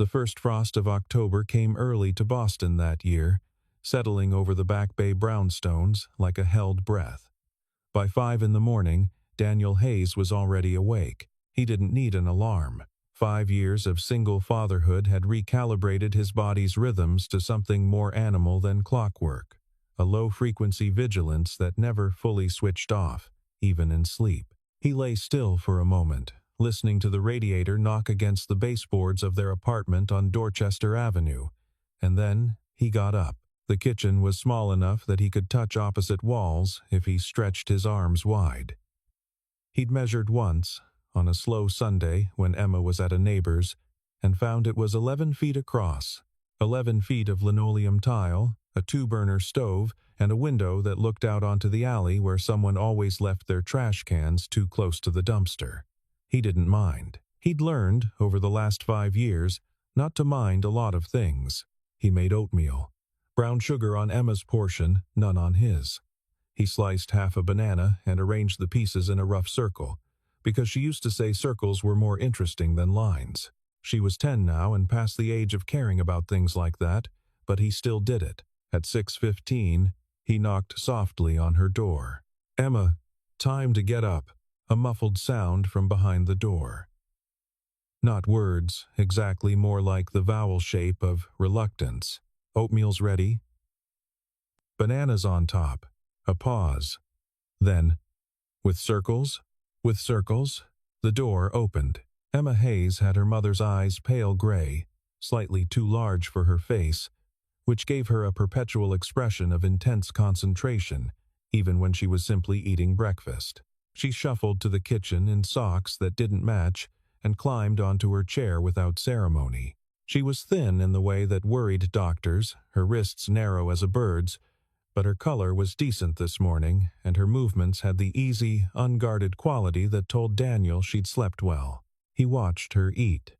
The first frost of October came early to Boston that year, settling over the Back Bay brownstones like a held breath. By 5 in the morning, Daniel Hayes was already awake. He didn't need an alarm. 5 years of single fatherhood had recalibrated his body's rhythms to something more animal than clockwork, a low-frequency vigilance that never fully switched off, even in sleep. He lay still for a moment, listening to the radiator knock against the baseboards of their apartment on Dorchester Avenue, and then he got up. The kitchen was small enough that he could touch opposite walls if he stretched his arms wide. He'd measured once, on a slow Sunday when Emma was at a neighbor's, and found it was 11 feet across, 11 feet of linoleum tile, a 2-burner stove, and a window that looked out onto the alley where someone always left their trash cans too close to the dumpster. He didn't mind. He'd learned, over the last 5 years, not to mind a lot of things. He made oatmeal. Brown sugar on Emma's portion, none on his. He sliced half a banana and arranged the pieces in a rough circle, because she used to say circles were more interesting than lines. She was 10 now and past the age of caring about things like that, but he still did it. At 6:15, he knocked softly on her door. "Emma, time to get up," a muffled sound from behind the door. Not words, exactly, more like the vowel shape of reluctance. "Oatmeal's ready." "Bananas on top." A pause. Then, "With circles?" "With circles." The door opened. Emma Hayes had her mother's eyes pale gray, slightly too large for her face, which gave her a perpetual expression of intense concentration, even when she was simply eating breakfast. She shuffled to the kitchen in socks that didn't match and climbed onto her chair without ceremony. She was thin in the way that worried doctors, her wrists narrow as a bird's, but her color was decent this morning, and her movements had the easy, unguarded quality that told Daniel she'd slept well. He watched her eat.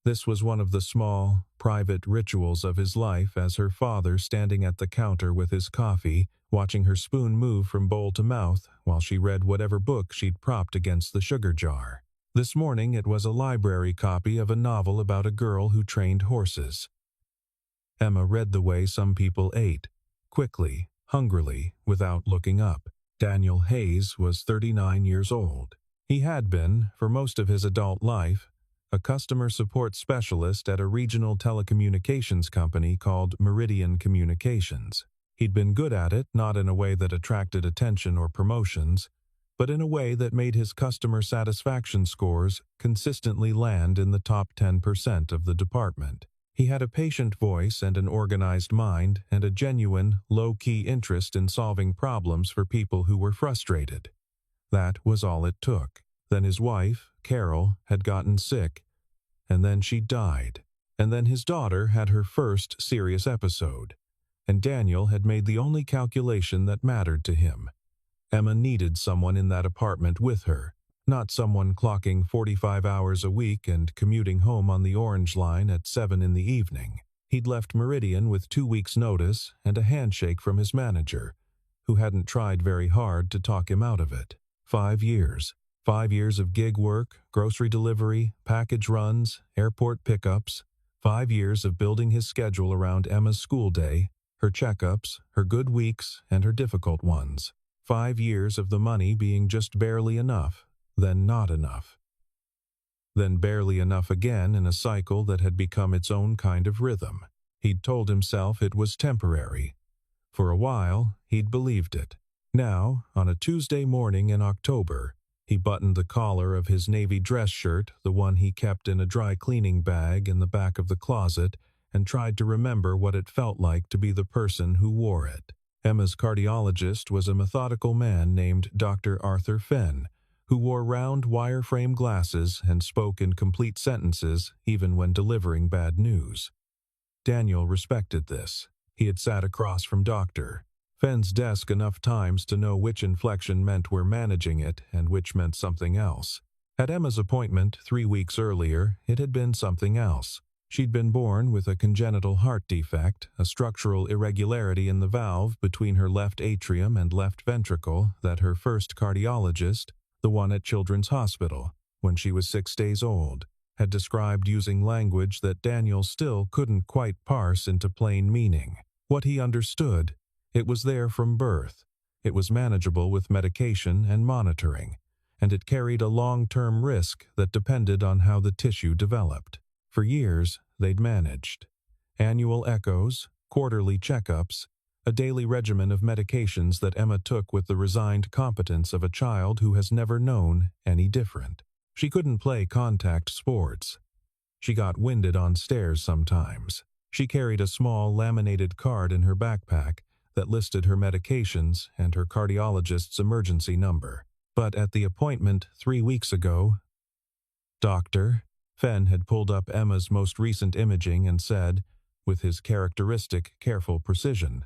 This was one of the small, private rituals of his life as her father standing at the counter with his coffee, watching her spoon move from bowl to mouth while she read whatever book she'd propped against the sugar jar. This morning it was a library copy of a novel about a girl who trained horses. Emma read the way some people ate, quickly, hungrily, without looking up. Daniel Hayes was 39 years old. He had been, for most of his adult life, a customer support specialist at a regional telecommunications company called Meridian Communications. He'd been good at it, not in a way that attracted attention or promotions, but in a way that made his customer satisfaction scores consistently land in the top 10% of the department. He had a patient voice and an organized mind and a genuine, low-key interest in solving problems for people who were frustrated. That was all it took. Then his wife, Carol, had gotten sick, and then she died. And then his daughter had her first serious episode. And Daniel had made the only calculation that mattered to him. Emma needed someone in that apartment with her, not someone clocking 45 hours a week and commuting home on the Orange Line at 7 in the evening. He'd left Meridian with 2 weeks' notice and a handshake from his manager, who hadn't tried very hard to talk him out of it. 5 years. 5 years of gig work, grocery delivery, package runs, airport pickups. 5 years of building his schedule around Emma's school day, her checkups, her good weeks, and her difficult ones. 5 years of the money being just barely enough, then not enough. Then barely enough again in a cycle that had become its own kind of rhythm. He'd told himself it was temporary. For a while, he'd believed it. Now, on a Tuesday morning in October, he buttoned the collar of his navy dress shirt, the one he kept in a dry cleaning bag in the back of the closet, and tried to remember what it felt like to be the person who wore it. Emma's cardiologist was a methodical man named Dr. Arthur Fenn, who wore round wire-frame glasses and spoke in complete sentences even when delivering bad news. Daniel respected this. He had sat across from Dr. Fenn's desk enough times to know which inflection meant we're managing it and which meant something else. At Emma's appointment 3 weeks earlier, it had been something else. She'd been born with a congenital heart defect, a structural irregularity in the valve between her left atrium and left ventricle that her first cardiologist, the one at Children's Hospital, when she was 6 days old, had described using language that Daniel still couldn't quite parse into plain meaning. What he understood, it was there from birth. It was manageable with medication and monitoring, and it carried a long-term risk that depended on how the tissue developed. For years, they'd managed. Annual echoes, quarterly checkups, a daily regimen of medications that Emma took with the resigned competence of a child who has never known any different. She couldn't play contact sports. She got winded on stairs sometimes. She carried a small laminated card in her backpack that listed her medications and her cardiologist's emergency number. But at the appointment 3 weeks ago, Dr. Fenn had pulled up Emma's most recent imaging and said, with his characteristic careful precision,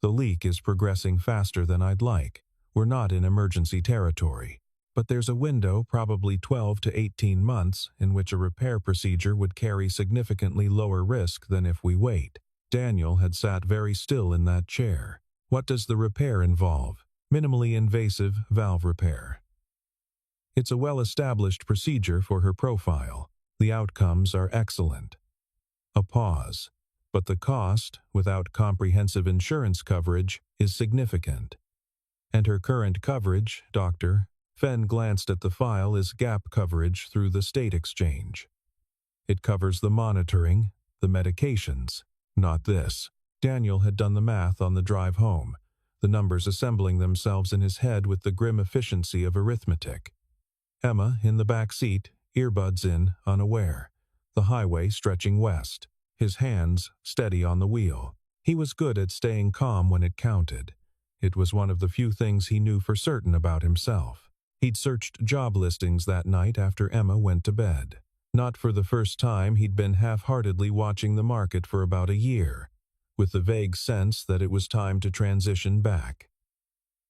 "The leak is progressing faster than I'd like. We're not in emergency territory. But there's a window, probably 12 to 18 months, in which a repair procedure would carry significantly lower risk than if we wait." Daniel had sat very still in that chair. What does the repair involve? Minimally invasive valve repair. It's a well-established procedure for her profile. The outcomes are excellent. A pause. But the cost, without comprehensive insurance coverage, is significant. And her current coverage, Dr. Fenn glanced at the file, is gap coverage through the state exchange. It covers the monitoring, the medications, not this. Daniel had done the math on the drive home, the numbers assembling themselves in his head with the grim efficiency of arithmetic. Emma, in the back seat, earbuds in, unaware. The highway stretching west. His hands steady on the wheel. He was good at staying calm when it counted. It was one of the few things he knew for certain about himself. He'd searched job listings that night after Emma went to bed. Not for the first time, he'd been half-heartedly watching the market for about a year, with the vague sense that it was time to transition back.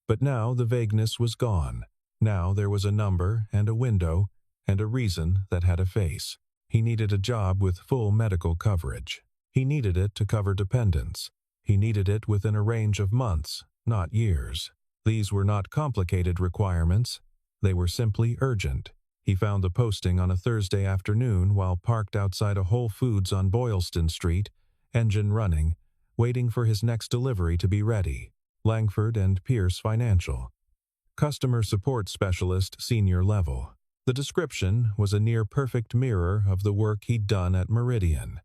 But now the vagueness was gone. Now there was a number and a window and a reason that had a face. He needed a job with full medical coverage. He needed it to cover dependents. He needed it within a range of months, not years. These were not complicated requirements. They were simply urgent. He found the posting on a Thursday afternoon while parked outside a Whole Foods on Boylston Street, engine running, waiting for his next delivery to be ready. Langford and Pierce Financial. Customer Support Specialist, Senior Level. The description was a near-perfect mirror of the work he'd done at Meridian.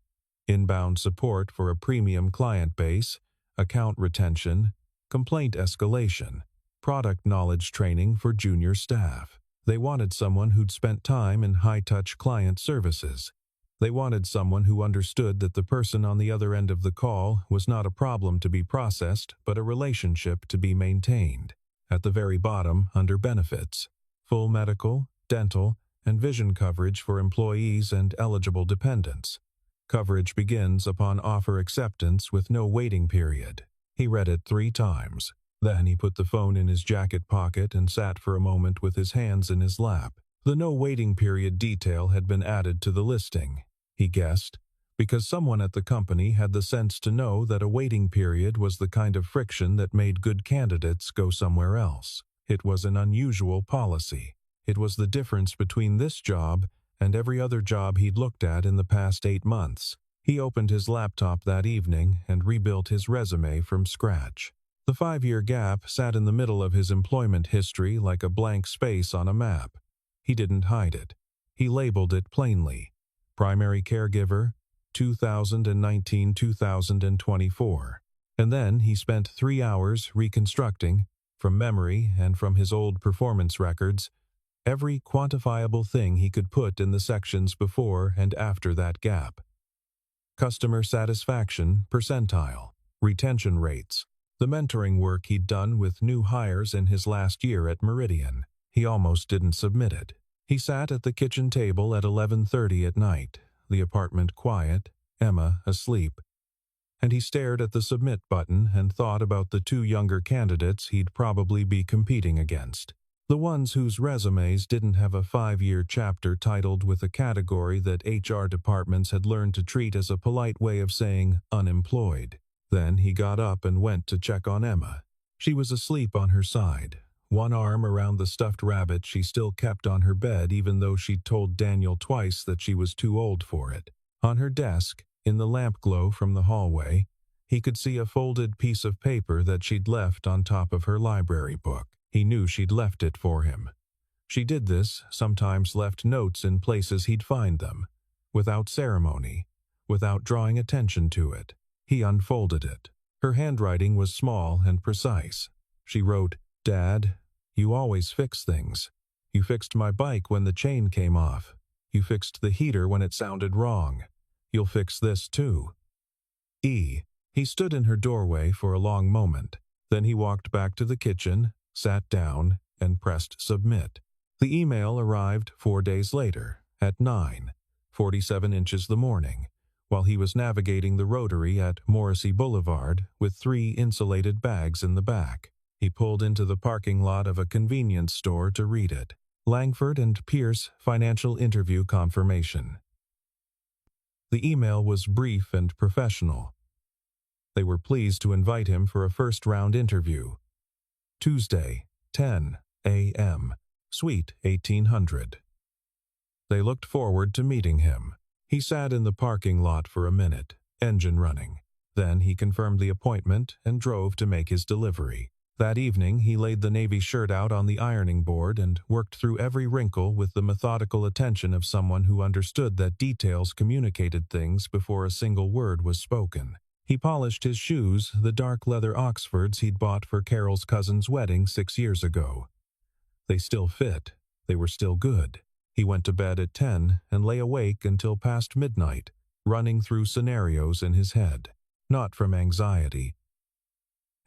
Inbound support for a premium client base, account retention, complaint escalation, product knowledge training for junior staff. They wanted someone who'd spent time in high-touch client services. They wanted someone who understood that the person on the other end of the call was not a problem to be processed, but a relationship to be maintained. At the very bottom, under benefits, full medical, dental, and vision coverage for employees and eligible dependents. Coverage begins upon offer acceptance with no waiting period. He read it 3 times. Then he put the phone in his jacket pocket and sat for a moment with his hands in his lap. The no waiting period detail had been added to the listing, he guessed, because someone at the company had the sense to know that a waiting period was the kind of friction that made good candidates go somewhere else. It was an unusual policy. It was the difference between this job and every other job he'd looked at in the past 8 months. He opened his laptop that evening and rebuilt his resume from scratch. The 5-year gap sat in the middle of his employment history like a blank space on a map. He didn't hide it. He labeled it plainly. Primary caregiver, 2019-2024. And then he spent 3 hours reconstructing, from memory and from his old performance records, every quantifiable thing he could put in the sections before and after that gap. Customer satisfaction percentile, retention rates, the mentoring work he'd done with new hires in his last year at Meridian. He almost didn't submit it. He sat at the kitchen table at 11:30 at night, the apartment quiet, Emma asleep. And he stared at the submit button and thought about the 2 younger candidates he'd probably be competing against. The ones whose resumes didn't have a 5-year chapter titled with a category that HR departments had learned to treat as a polite way of saying unemployed. Then he got up and went to check on Emma. She was asleep on her side, one arm around the stuffed rabbit she still kept on her bed even though she'd told Daniel twice that she was too old for it. On her desk, in the lamp glow from the hallway, he could see a folded piece of paper that she'd left on top of her library book. He knew she'd left it for him. She did this, sometimes left notes in places he'd find them, without ceremony, without drawing attention to it. He unfolded it. Her handwriting was small and precise. She wrote, "Dad, you always fix things. You fixed my bike when the chain came off. You fixed the heater when it sounded wrong. You'll fix this too. E." He stood in her doorway for a long moment. Then he walked back to the kitchen, sat down, and pressed submit. The email arrived 4 days later, at 9:47 inches the morning, while he was navigating the rotary at Morrissey Boulevard with 3 insulated bags in the back. He pulled into the parking lot of a convenience store to read it. Langford and Pierce financial interview confirmation. The email was brief and professional. They were pleased to invite him for a first-round interview. Tuesday, 10 a.m., Suite 1800. They looked forward to meeting him. He sat in the parking lot for a minute, engine running. Then he confirmed the appointment and drove to make his delivery. That evening he laid the navy shirt out on the ironing board and worked through every wrinkle with the methodical attention of someone who understood that details communicated things before a single word was spoken. He polished his shoes, the dark leather Oxfords he'd bought for Carol's cousin's wedding 6 years ago. They still fit. They were still good. He went to bed at 10 and lay awake until past midnight, running through scenarios in his head. Not from anxiety.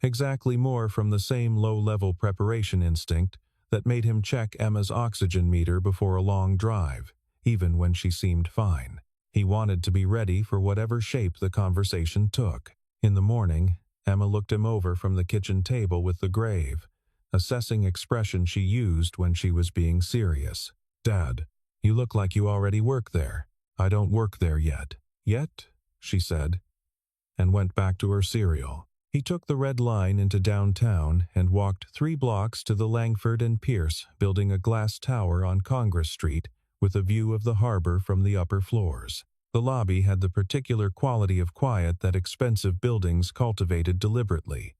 Exactly more from the same low-level preparation instinct that made him check Emma's oxygen meter before a long drive, even when she seemed fine. He wanted to be ready for whatever shape the conversation took. In the morning, Emma looked him over from the kitchen table with the grave, assessing expression she used when she was being serious. "Dad, you look like you already work there." "I don't work there yet." "Yet?" she said, and went back to her cereal. He took the red line into downtown and walked 3 blocks to the Langford and Pierce building a glass tower on Congress Street with a view of the harbor from the upper floors. The lobby had the particular quality of quiet that expensive buildings cultivated deliberately.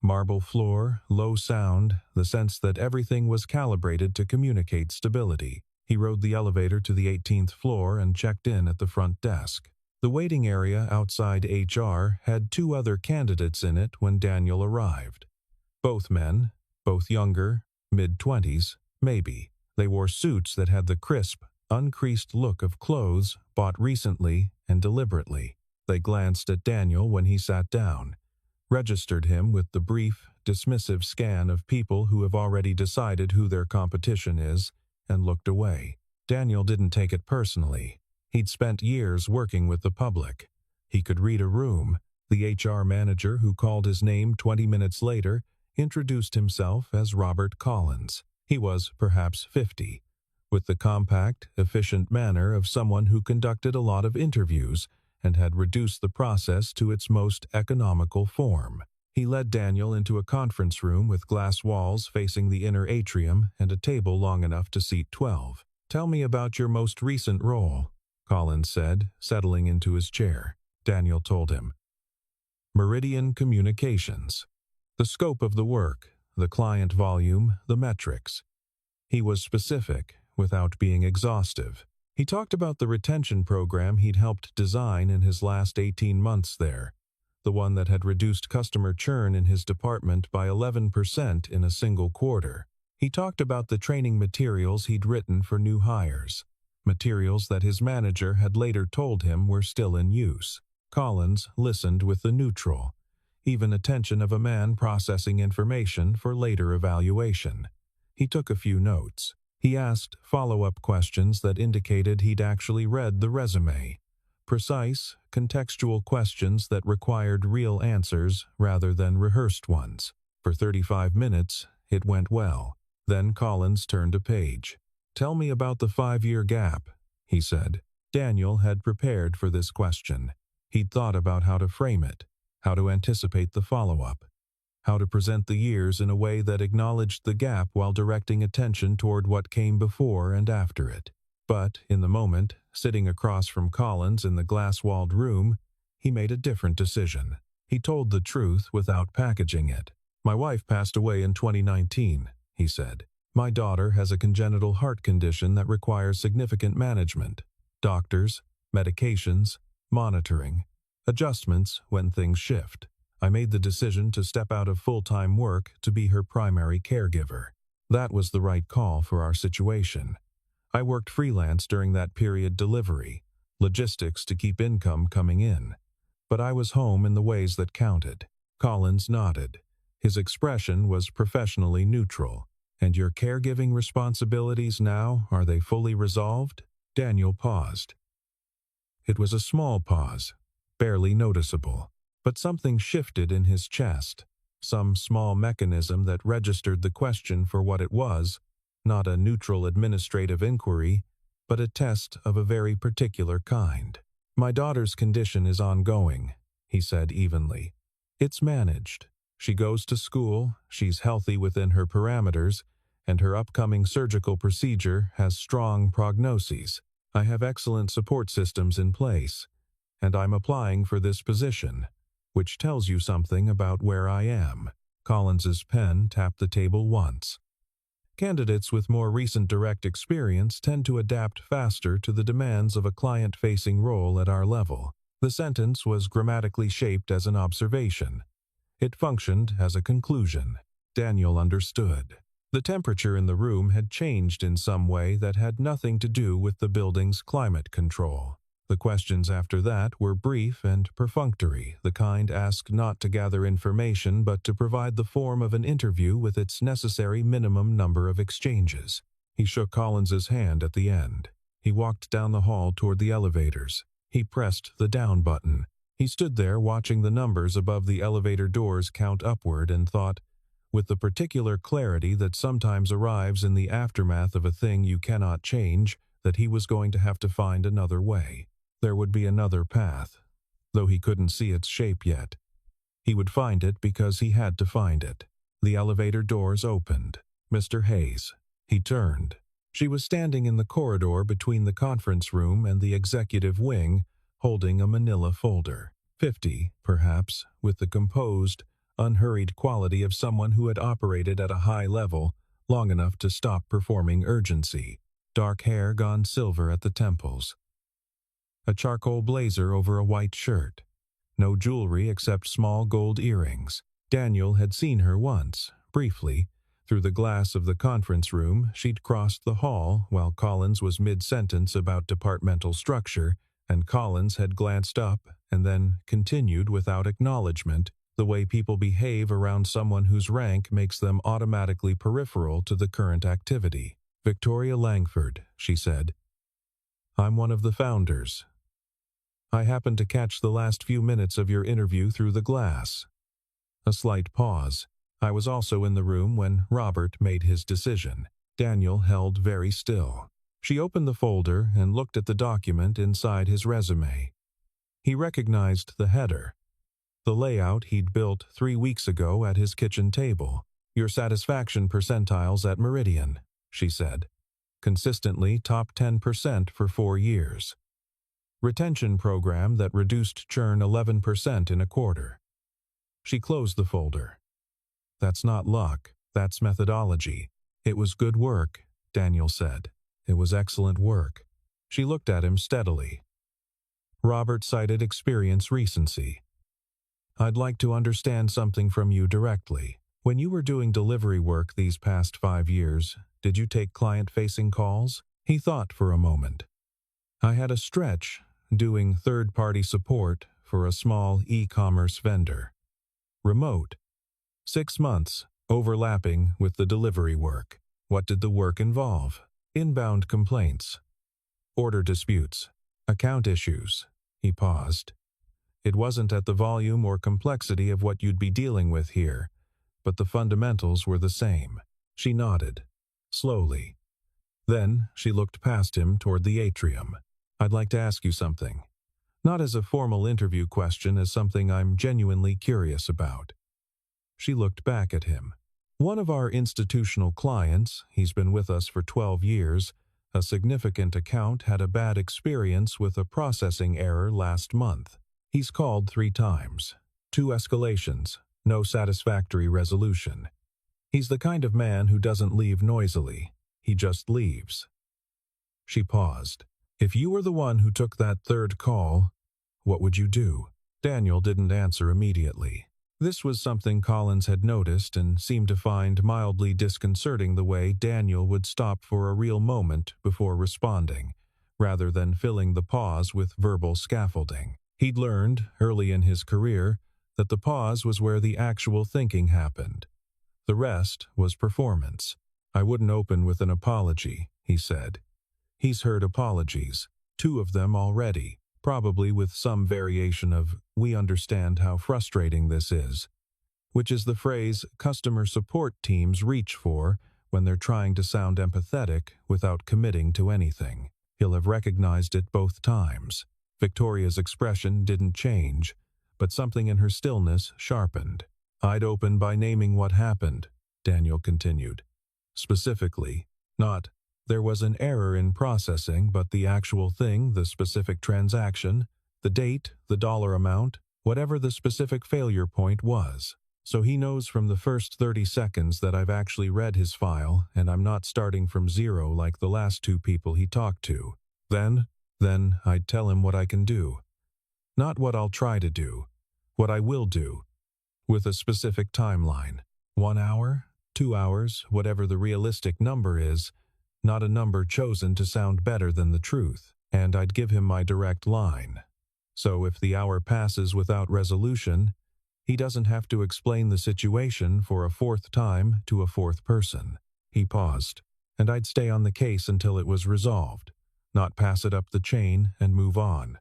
Marble floor, low sound, the sense that everything was calibrated to communicate stability. He rode the elevator to the 18th floor and checked in at the front desk. The waiting area outside HR had 2 other candidates in it when Daniel arrived. Both men, both younger, mid-20s, maybe. They wore suits that had the crisp, uncreased look of clothes bought recently and deliberately. They glanced at Daniel when he sat down, registered him with the brief, dismissive scan of people who have already decided who their competition is, and looked away. Daniel didn't take it personally. He'd spent years working with the public. He could read a room. The HR manager who called his name 20 minutes later introduced himself as Robert Collins. He was perhaps 50, with the compact, efficient manner of someone who conducted a lot of interviews and had reduced the process to its most economical form. He led Daniel into a conference room with glass walls facing the inner atrium and a table long enough to seat 12. "Tell me about your most recent role," Collins said, settling into his chair. Daniel told him. Meridian Communications. The scope of the work, the client volume, the metrics. He was specific, without being exhaustive. He talked about the retention program he'd helped design in his last 18 months there, the one that had reduced customer churn in his department by 11% in a single quarter. He talked about the training materials he'd written for new hires, materials that his manager had later told him were still in use. Collins listened with the neutral, even attention of a man processing information for later evaluation. He took a few notes. He asked follow-up questions that indicated he'd actually read the resume. Precise, contextual questions that required real answers rather than rehearsed ones. For 35 minutes, it went well. Then Collins turned a page. "Tell me about the 5-year gap," he said. Daniel had prepared for this question. He'd thought about how to frame it, how to anticipate the follow-up. how to present the years in a way that acknowledged the gap while directing attention toward what came before and after it. But, in the moment, sitting across from Collins in the glass-walled room, he made a different decision. He told the truth without packaging it. "My wife passed away in 2019, he said. "My daughter has a congenital heart condition that requires significant management. Doctors, medications, monitoring, adjustments when things shift. I made the decision to step out of full-time work to be her primary caregiver. That was the right call for our situation. I worked freelance during that period, delivery, logistics to keep income coming in. But I was home in the ways that counted." Collins nodded. His expression was professionally neutral. "And your caregiving responsibilities now, are they fully resolved?" Daniel paused. It was a small pause, barely noticeable, but something shifted in his chest, some small mechanism that registered the question for what it was, not a neutral administrative inquiry, but a test of a very particular kind. "My daughter's condition is ongoing," he said evenly. "It's managed. She goes to school, she's healthy within her parameters, and her upcoming surgical procedure has strong prognoses. I have excellent support systems in place, and I'm applying for this position, which tells you something about where I am." Collins's pen tapped the table once. Candidates with more recent direct experience tend to adapt faster to the demands of a client-facing role at our level. The sentence was grammatically shaped as an observation. It functioned as a conclusion. Daniel understood. The temperature in the room had changed in some way that had nothing to do with the building's climate control. The questions after that were brief and perfunctory, the kind asked not to gather information but to provide the form of an interview with its necessary minimum number of exchanges. He shook Collins's hand at the end. He walked down the hall toward the elevators. He pressed the down button. He stood there watching the numbers above the elevator doors count upward and thought, with the particular clarity that sometimes arrives in the aftermath of a thing you cannot change, that he was going to have to find another way. There would be another path, though he couldn't see its shape yet. He would find it because he had to find it. The elevator doors opened. "Mr. Hayes." He turned. She was standing in the corridor between the conference room and the executive wing, holding a manila folder. 50, perhaps, with the composed, unhurried quality of someone who had operated at a high level long enough to stop performing urgency. Dark hair gone silver at the temples. A charcoal blazer over a white shirt. No jewelry except small gold earrings. Daniel had seen her once, briefly. Through the glass of the conference room, she'd crossed the hall while Collins was mid-sentence about departmental structure, and Collins had glanced up and then continued without acknowledgement, the way people behave around someone whose rank makes them automatically peripheral to the current activity. "Victoria Langford," she said. "I'm one of the founders. I happened to catch the last few minutes of your interview through the glass." A slight pause. "I was also in the room when Robert made his decision." Daniel held very still. She opened the folder and looked at the document inside his resume. He recognized the header. The layout he'd built 3 weeks ago at his kitchen table. "Your satisfaction percentiles at Meridian," she said. "Consistently top 10% for 4 years. Retention program that reduced churn 11% in a quarter." She closed the folder. "That's not luck, that's methodology." "It was good work," Daniel said. "It was excellent work." She looked at him steadily. Robert cited experience recency. "I'd like to understand something from you directly. When you were doing delivery work these past 5 years, did you take client-facing calls?" He thought for a moment. "I had a stretch doing third-party support for a small e-commerce vendor. Remote. 6 months, overlapping with the delivery work." "What did the work involve?" "Inbound complaints. Order disputes. Account issues." He paused. "It wasn't at the volume or complexity of what you'd be dealing with here, but the fundamentals were the same." She nodded, slowly. Then she looked past him toward the atrium. "I'd like to ask you something. Not as a formal interview question, as something I'm genuinely curious about." She looked back at him. One of our institutional clients, he's been with us for 12 years, a significant account had a bad experience with a processing error last month. He's called 3 times. 2 escalations, no satisfactory resolution. He's the kind of man who doesn't leave noisily. He just leaves. She paused. If you were the one who took that 3rd call, what would you do? Daniel didn't answer immediately. This was something Collins had noticed and seemed to find mildly disconcerting, the way Daniel would stop for a real moment before responding, rather than filling the pause with verbal scaffolding. He'd learned, early in his career, that the pause was where the actual thinking happened. The rest was performance. I wouldn't open with an apology, he said. He's heard apologies, 2 of them already, probably with some variation of, "We understand how frustrating this is," which is the phrase customer support teams reach for when they're trying to sound empathetic without committing to anything. He'll have recognized it both times. Victoria's expression didn't change, but something in her stillness sharpened. I'd open by naming what happened, Daniel continued. Specifically, not, "There was an error in processing," but the actual thing, the specific transaction, the date, the dollar amount, whatever the specific failure point was. So he knows from the first 30 seconds that I've actually read his file, and I'm not starting from 0 like the last 2 people he talked to. Then I'd tell him what I can do. Not what I'll try to do, what I will do, with a specific timeline. 1 hour, 2 hours, whatever the realistic number is, not a number chosen to sound better than the truth, and I'd give him my direct line. So if the hour passes without resolution, he doesn't have to explain the situation for a 4th time to a 4th person. He paused, and I'd stay on the case until it was resolved, not pass it up the chain and move on.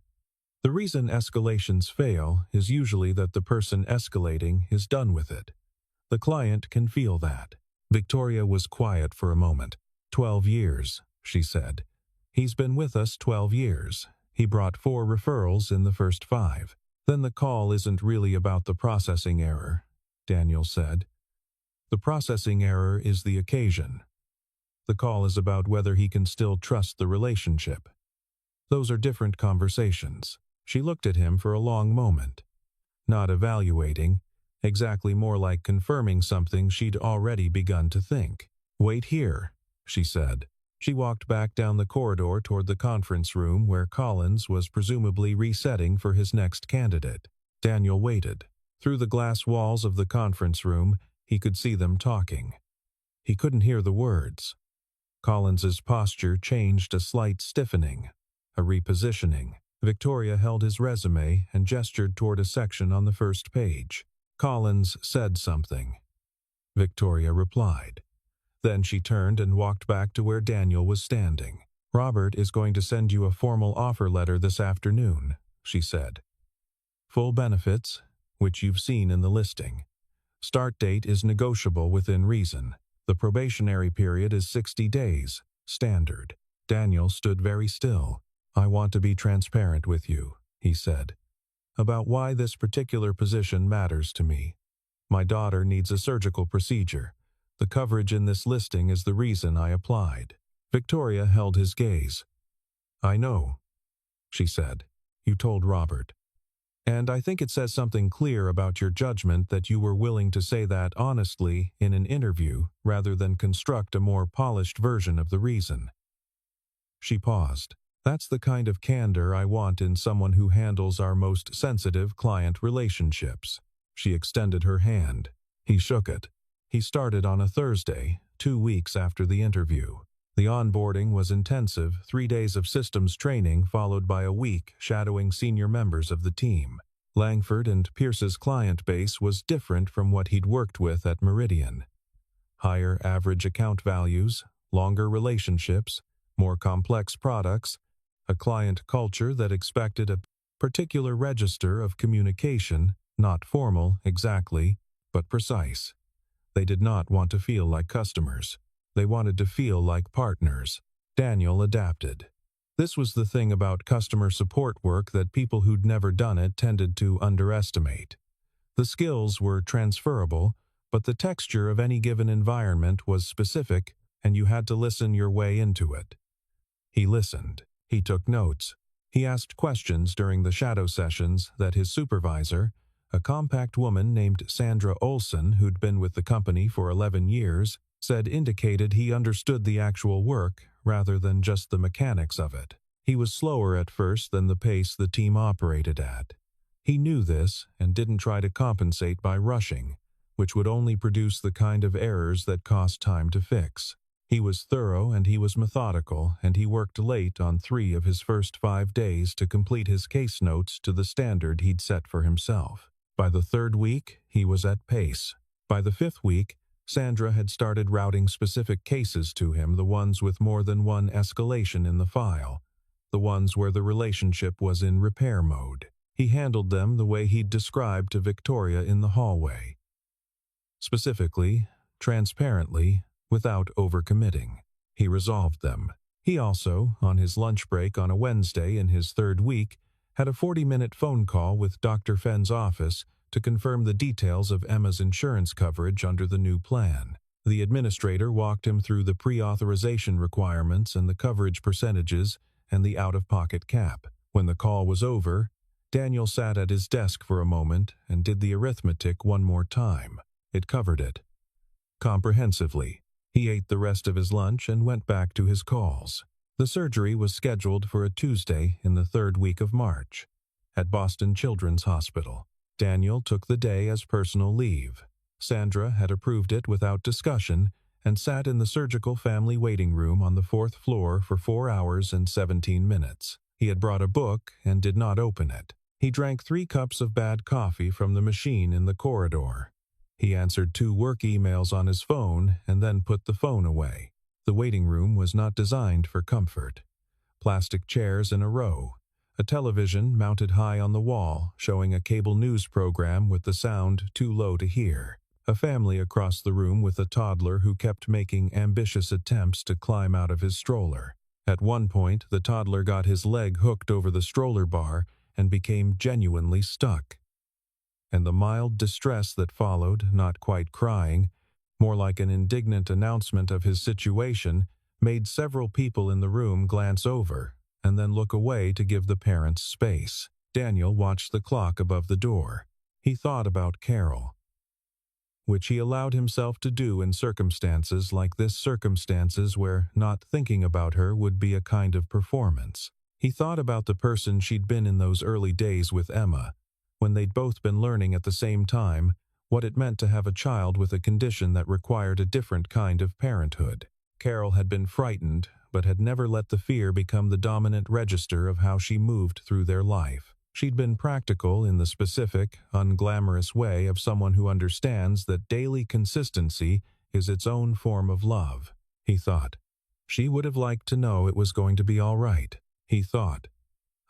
The reason escalations fail is usually that the person escalating is done with it. The client can feel that. Victoria was quiet for a moment. 12 years, she said. He's been with us 12 years. He brought 4 referrals in the first 5. Then the call isn't really about the processing error, Daniel said. The processing error is the occasion. The call is about whether he can still trust the relationship. Those are different conversations. She looked at him for a long moment. Not evaluating, exactly, more like confirming something she'd already begun to think. Wait here, she said. She walked back down the corridor toward the conference room where Collins was presumably resetting for his next candidate. Daniel waited. Through the glass walls of the conference room, he could see them talking. He couldn't hear the words. Collins's posture changed, a slight stiffening, a repositioning. Victoria held his resume and gestured toward a section on the first page. Collins said something. Victoria replied. Then she turned and walked back to where Daniel was standing. Robert is going to send you a formal offer letter this afternoon, she said. Full benefits, which you've seen in the listing. Start date is negotiable within reason. The probationary period is 60 days, standard. Daniel stood very still. I want to be transparent with you, he said, about why this particular position matters to me. My daughter needs a surgical procedure. The coverage in this listing is the reason I applied. Victoria held his gaze. I know, she said. You told Robert. And I think it says something clear about your judgment that you were willing to say that honestly in an interview rather than construct a more polished version of the reason. She paused. That's the kind of candor I want in someone who handles our most sensitive client relationships. She extended her hand. He shook it. He started on a Thursday, 2 weeks after the interview. The onboarding was intensive, 3 days of systems training followed by a week shadowing senior members of the team. Langford and Pierce's client base was different from what he'd worked with at Meridian. Higher average account values, longer relationships, more complex products, a client culture that expected a particular register of communication, not formal exactly, but precise. They did not want to feel like customers. They wanted to feel like partners. Daniel adapted. This was the thing about customer support work that people who'd never done it tended to underestimate. The skills were transferable, but the texture of any given environment was specific, and you had to listen your way into it. He listened. He took notes. He asked questions during the shadow sessions that his supervisor, a compact woman named Sandra Olson who'd been with the company for 11 years, said indicated he understood the actual work rather than just the mechanics of it. He was slower at first than the pace the team operated at. He knew this and didn't try to compensate by rushing, which would only produce the kind of errors that cost time to fix. He was thorough and he was methodical, and he worked late on 3 of his first 5 days to complete his case notes to the standard he'd set for himself. By the 3rd week, he was at pace. By the 5th week, Sandra had started routing specific cases to him, the ones with more than one escalation in the file, the ones where the relationship was in repair mode. He handled them the way he'd described to Victoria in the hallway. Specifically, transparently, without overcommitting. He resolved them. He also, on his lunch break on a Wednesday in his 3rd week, had a 40-minute phone call with Dr. Fenn's office to confirm the details of Emma's insurance coverage under the new plan. The administrator walked him through the pre-authorization requirements and the coverage percentages and the out-of-pocket cap. When the call was over, Daniel sat at his desk for a moment and did the arithmetic one more time. It covered it. Comprehensively. He ate the rest of his lunch and went back to his calls. The surgery was scheduled for a Tuesday in the 3rd week of March, at Boston Children's Hospital. Daniel took the day as personal leave. Sandra had approved it without discussion and sat in the surgical family waiting room on the 4th floor for 4 hours and 17 minutes. He had brought a book and did not open it. He drank 3 cups of bad coffee from the machine in the corridor. He answered 2 work emails on his phone and then put the phone away. The waiting room was not designed for comfort. Plastic chairs in a row. A television mounted high on the wall, showing a cable news program with the sound too low to hear. A family across the room with a toddler who kept making ambitious attempts to climb out of his stroller. At one point, the toddler got his leg hooked over the stroller bar and became genuinely stuck. And the mild distress that followed, not quite crying, more like an indignant announcement of his situation, made several people in the room glance over and then look away to give the parents space. Daniel watched the clock above the door. He thought about Carol, which he allowed himself to do in circumstances like this, circumstances where not thinking about her would be a kind of performance. He thought about the person she'd been in those early days with Emma, when they'd both been learning at the same time what it meant to have a child with a condition that required a different kind of parenthood. Carol had been frightened, but had never let the fear become the dominant register of how she moved through their life. She'd been practical in the specific, unglamorous way of someone who understands that daily consistency is its own form of love. He thought, she would have liked to know it was going to be all right. He thought,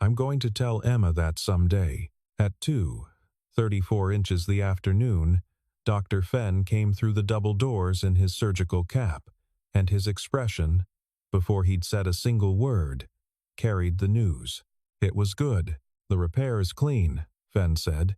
I'm going to tell Emma that someday. At 2:34 inches the afternoon, Dr. Fenn came through the double doors in his surgical cap, and his expression, before he'd said a single word, carried the news. It was good. The repair is clean, Fenn said.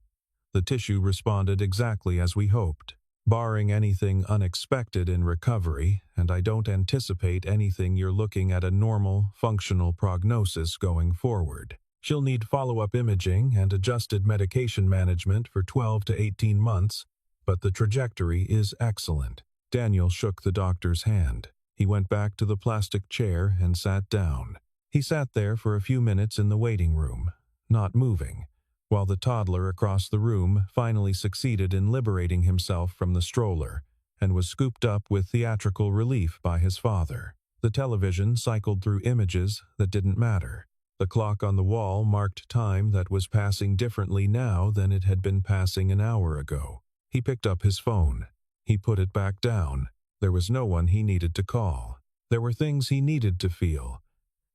The tissue responded exactly as we hoped, barring anything unexpected in recovery, and I don't anticipate anything. You're looking at a normal, functional prognosis going forward. She'll need follow-up imaging and adjusted medication management for 12 to 18 months, but the trajectory is excellent. Daniel shook the doctor's hand. He went back to the plastic chair and sat down. He sat there for a few minutes in the waiting room, not moving, while the toddler across the room finally succeeded in liberating himself from the stroller and was scooped up with theatrical relief by his father. The television cycled through images that didn't matter. The clock on the wall marked time that was passing differently now than it had been passing an hour ago. He picked up his phone. He put it back down. There was no one he needed to call. There were things he needed to feel,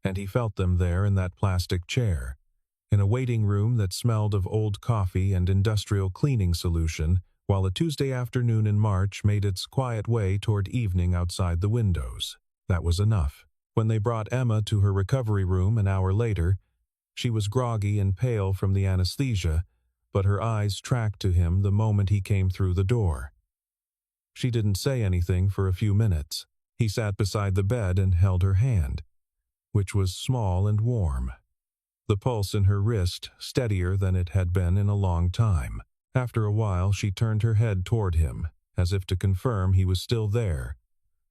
and he felt them there in that plastic chair, in a waiting room that smelled of old coffee and industrial cleaning solution, while a Tuesday afternoon in March made its quiet way toward evening outside the windows. That was enough. When they brought Emma to her recovery room an hour later, she was groggy and pale from the anesthesia, but her eyes tracked to him the moment he came through the door. She didn't say anything for a few minutes. He sat beside the bed and held her hand, which was small and warm, the pulse in her wrist steadier than it had been in a long time. After a while she turned her head toward him, as if to confirm he was still there,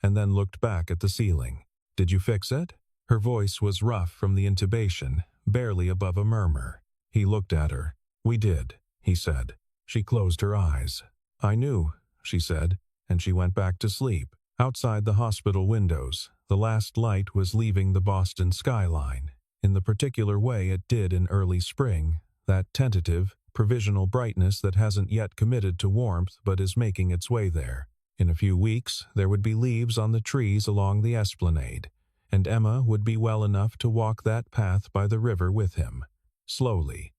and then looked back at the ceiling. "Did you fix it?" Her voice was rough from the intubation, barely above a murmur. He looked at her. "We did," he said. She closed her eyes. "I knew," she said, and she went back to sleep. Outside the hospital windows, the last light was leaving the Boston skyline, in the particular way it did in early spring, that tentative, provisional brightness that hasn't yet committed to warmth but is making its way there. In a few weeks, there would be leaves on the trees along the esplanade, and Emma would be well enough to walk that path by the river with him, slowly,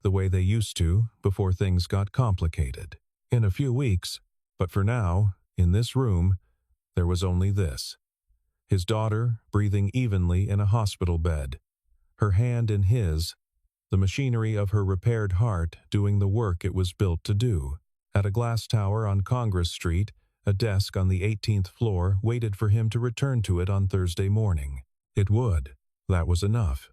the way they used to before things got complicated. In a few weeks, but for now, in this room, there was only this. His daughter, breathing evenly in a hospital bed, her hand in his, the machinery of her repaired heart doing the work it was built to do. At a glass tower on Congress Street, a desk on the 18th floor waited for him to return to it on Thursday morning. It would. That was enough.